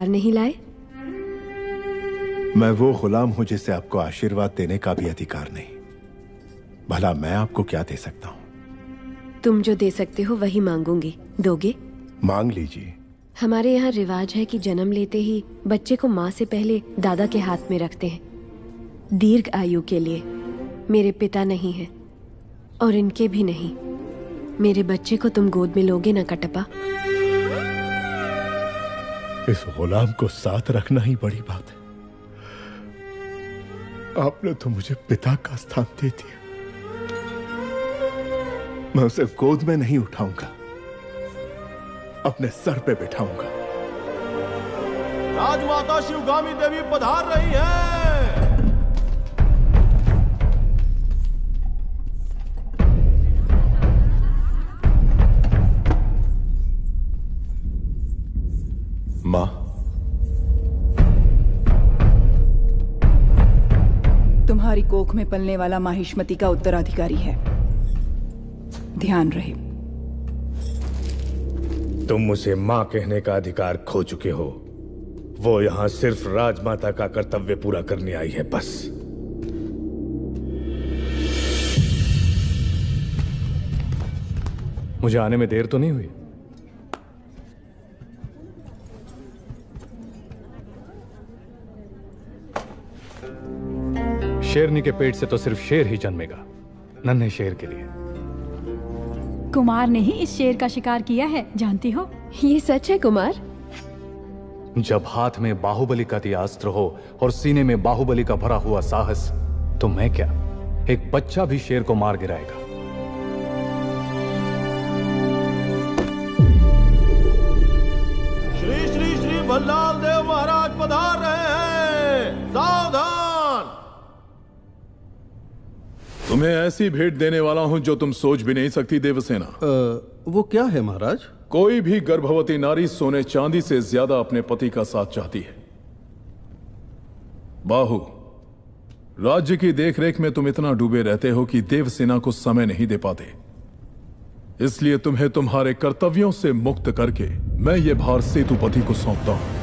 नहीं लाए? मैं वो गुलाम हूं जिसे आपको आशीर्वाद देने का भी अधिकार नहीं। भला मैं आपको क्या दे सकता हूं? तुम जो दे सकते हो वही मांगूंगी। दोगे? मांग लीजिए। हमारे यहाँ रिवाज है कि जन्म लेते ही बच्चे को माँ से पहले दादा के हाथ में रखते हैं, दीर्घ आयु के लिए। मेरे पिता नहीं है और इनके भी नहीं। मेरे बच्चे को तुम गोद में लोगे ना कटप्पा? इस गुलाम को साथ रखना ही बड़ी बात है। आपने तो मुझे पिता का स्थान दे दिया। मैं उसे गोद में नहीं उठाऊंगा, अपने सर पे बिठाऊंगा। राजमाता शिवगामी देवी पधार रही है। मां, तुम्हारी कोख में पलने वाला माहिष्मति का उत्तराधिकारी है, ध्यान रहे। तुम उसे मां कहने का अधिकार खो चुके हो। वो यहां सिर्फ राजमाता का कर्तव्य पूरा करने आई है, बस। मुझे आने में देर तो नहीं हुई? शेरनी के पेट से तो सिर्फ शेर ही जन्मेगा, नन्हे शेर के लिए। कुमार ने ही इस शेर का शिकार किया है, जानती हो? ये सच है कुमार? जब हाथ में बाहुबली का दिया अस्त्र हो और सीने में बाहुबली का भरा हुआ साहस, तो मैं क्या, एक बच्चा भी शेर को मार गिराएगा। श्री श्री श्री भल्लाल देव महाराज पधार रहे हैं। सावधान! तुम्हें ऐसी भेंट देने वाला हूं जो तुम सोच भी नहीं सकती देवसेना। वो क्या है महाराज? कोई भी गर्भवती नारी सोने चांदी से ज्यादा अपने पति का साथ चाहती है। बाहु, राज्य की देखरेख में तुम इतना डूबे रहते हो कि देवसेना को समय नहीं दे पाते। इसलिए तुम्हें तुम्हारे कर्तव्यों से मुक्त करके मैं ये भार सेतुपति को सौंपता हूं।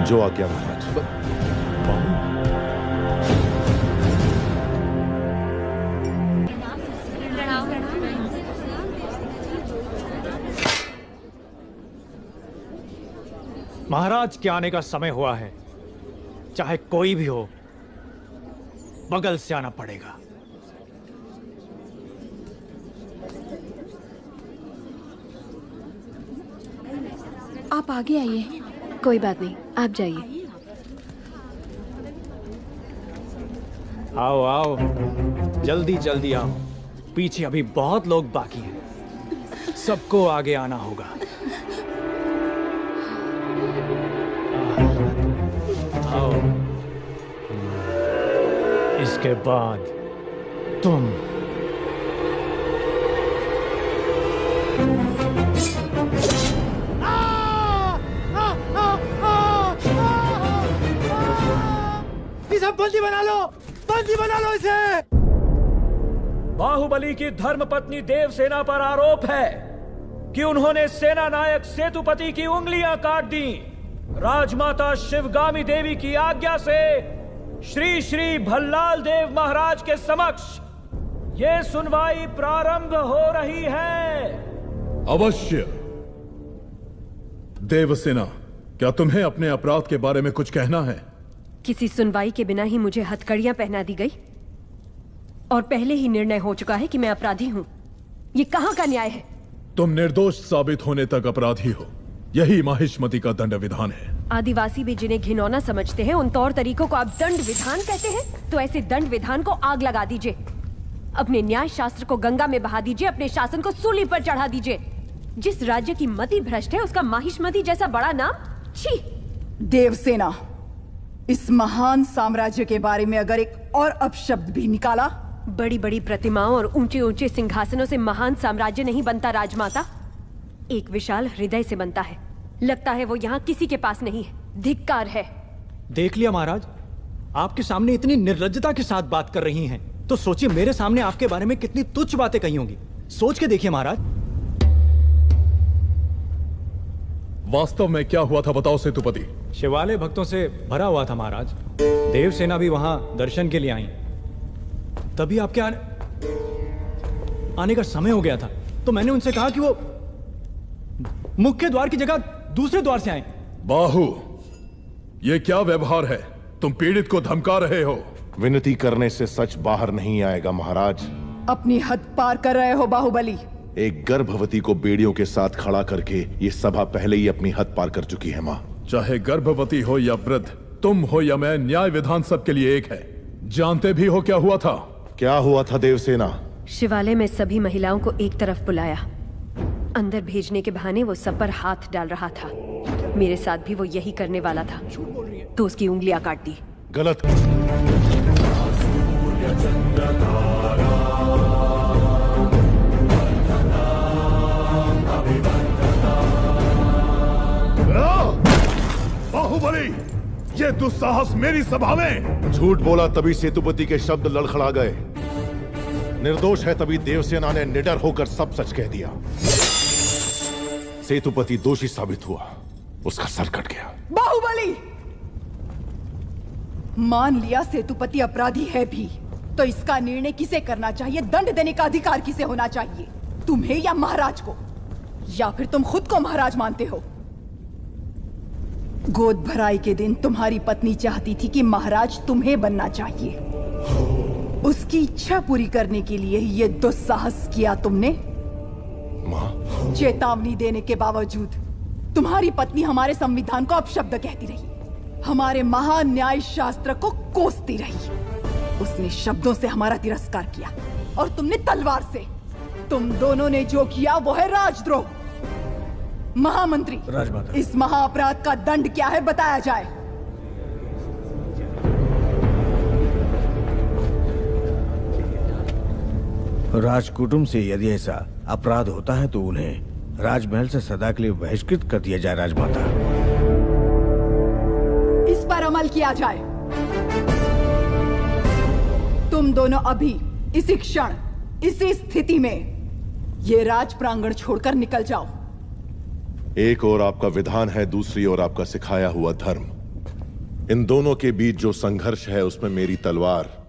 जो आज्ञा महाराज। महाराज के आने का समय हुआ है। चाहे कोई भी हो, बगल से आना पड़ेगा। आप आगे आइए। कोई बात नहीं, आप जाइए। आओ आओ, जल्दी जल्दी आओ। पीछे अभी बहुत लोग बाकी हैं। सबको आगे आना होगा। आओ। इसके बाद तुम। इसे बंदी बना लो, बंदी बना लो इसे। बाहुबली की धर्मपत्नी देवसेना पर आरोप है कि उन्होंने सेना नायक सेतुपति की उंगलियां काट दी। राजमाता शिवगामी देवी की आज्ञा से श्री श्री भल्लाल देव महाराज के समक्ष ये सुनवाई प्रारंभ हो रही है। अवश्य। देवसेना, क्या तुम्हें अपने अपराध के बारे में कुछ कहना है? किसी सुनवाई के बिना ही मुझे हथकड़ियां पहना दी गई और पहले ही निर्णय हो चुका है कि मैं अपराधी हूं। ये कहां का न्याय है? तुम निर्दोष साबित होने तक अपराधी हो। यही माहिष्मति का दंड विधान है। आदिवासी भी जिन्हें घिनौना समझते हैं, उन तौर तरीकों को आप दंड विधान कहते हैं? तो ऐसे दंड विधान को आग लगा दीजिए। अपने न्याय शास्त्र को गंगा में बहा दीजिए, अपने शासन को सूली पर चढ़ा दीजिए। जिस राज्य की मति भ्रष्ट है, उसका माहिष्मति जैसा बड़ा नाम? छी! देवसेना, इस महान साम्राज्य के बारे में अगर एक और अपशब्द भी निकाला। बड़ी बड़ी प्रतिमाओं और ऊंचे ऊंचे सिंहासनों से महान साम्राज्य नहीं बनता राजमाता, एक विशाल हृदय से बनता है। लगता है वो यहाँ किसी के पास नहीं है। धिक्कार है। देख लिया महाराज, आपके सामने इतनी निर्लज्जता के साथ बात कर रही हैं, तो सोचिए मेरे सामने आपके बारे में कितनी तुच्छ बातें कही होंगी। सोच के देखिए महाराज। वास्तव में क्या हुआ था बताओ सेतुपति। शिवालय भक्तों से भरा हुआ था महाराज। देवसेना भी वहां दर्शन के लिए आई। तभी आपके आने का समय हो गया था, तो मैंने उनसे कहा कि वो मुख्य द्वार की जगह दूसरे द्वार से आए। बाहु, ये क्या व्यवहार है? तुम पीड़ित को धमका रहे हो। विनती करने से सच बाहर नहीं आएगा महाराज। अपनी हद पार कर रहे हो बाहुबली। एक गर्भवती को बेड़ियों के साथ खड़ा करके ये सभा पहले ही अपनी हद पार कर चुकी है मां। चाहे गर्भवती हो या वृद्ध, तुम हो या मैं, न्याय विधान सबके लिए एक है। जानते भी हो क्या हुआ था? क्या हुआ था देवसेना? शिवालय में सभी महिलाओं को एक तरफ बुलाया। अंदर भेजने के बहाने वो सब पर हाथ डाल रहा था। मेरे साथ भी वो यही करने वाला था, तो उसकी उंगलियां काट दी। गलत। बाहुबली, ये दुस्साहस मेरी सभा में। झूठ बोला तभी सेतुपति के शब्द लड़खड़ा गए। निर्दोष है तभी देवसेना ने निडर होकर सब सच कह दिया। सेतुपति दोषी साबित हुआ, उसका सर कट गया। बाहुबली, मान लिया सेतुपति अपराधी है भी, तो इसका निर्णय किसे करना चाहिए, दंड देने का अधिकार किसे होना चाहिए, तुम्हें या महाराज को? या फिर तुम खुद को महाराज मानते हो? गोद भराई के दिन तुम्हारी पत्नी चाहती थी कि महाराज तुम्हें बनना चाहिए। उसकी इच्छा पूरी करने के लिए ये दुस्साहस किया तुमने। मां, चेतावनी देने के बावजूद तुम्हारी पत्नी हमारे संविधान को अपशब्द कहती रही, हमारे महान न्याय शास्त्र को कोसती रही। उसने शब्दों से हमारा तिरस्कार किया और तुमने तलवार से। तुम दोनों ने जो किया वो है राजद्रोह। महामंत्री, राजमाता, इस महाअपराध का दंड क्या है बताया जाए। राजकुटुंब से यदि ऐसा अपराध होता है तो उन्हें राजमहल से सदा के लिए बहिष्कृत कर दिया जाए। राजमाता, इस पर अमल किया जाए। तुम दोनों अभी, इसी क्षण, इसी स्थिति में ये राज प्रांगण छोड़कर निकल जाओ। एक और आपका विधान है, दूसरी ओर आपका सिखाया हुआ धर्म। इन दोनों के बीच जो संघर्ष है उसमें मेरी तलवार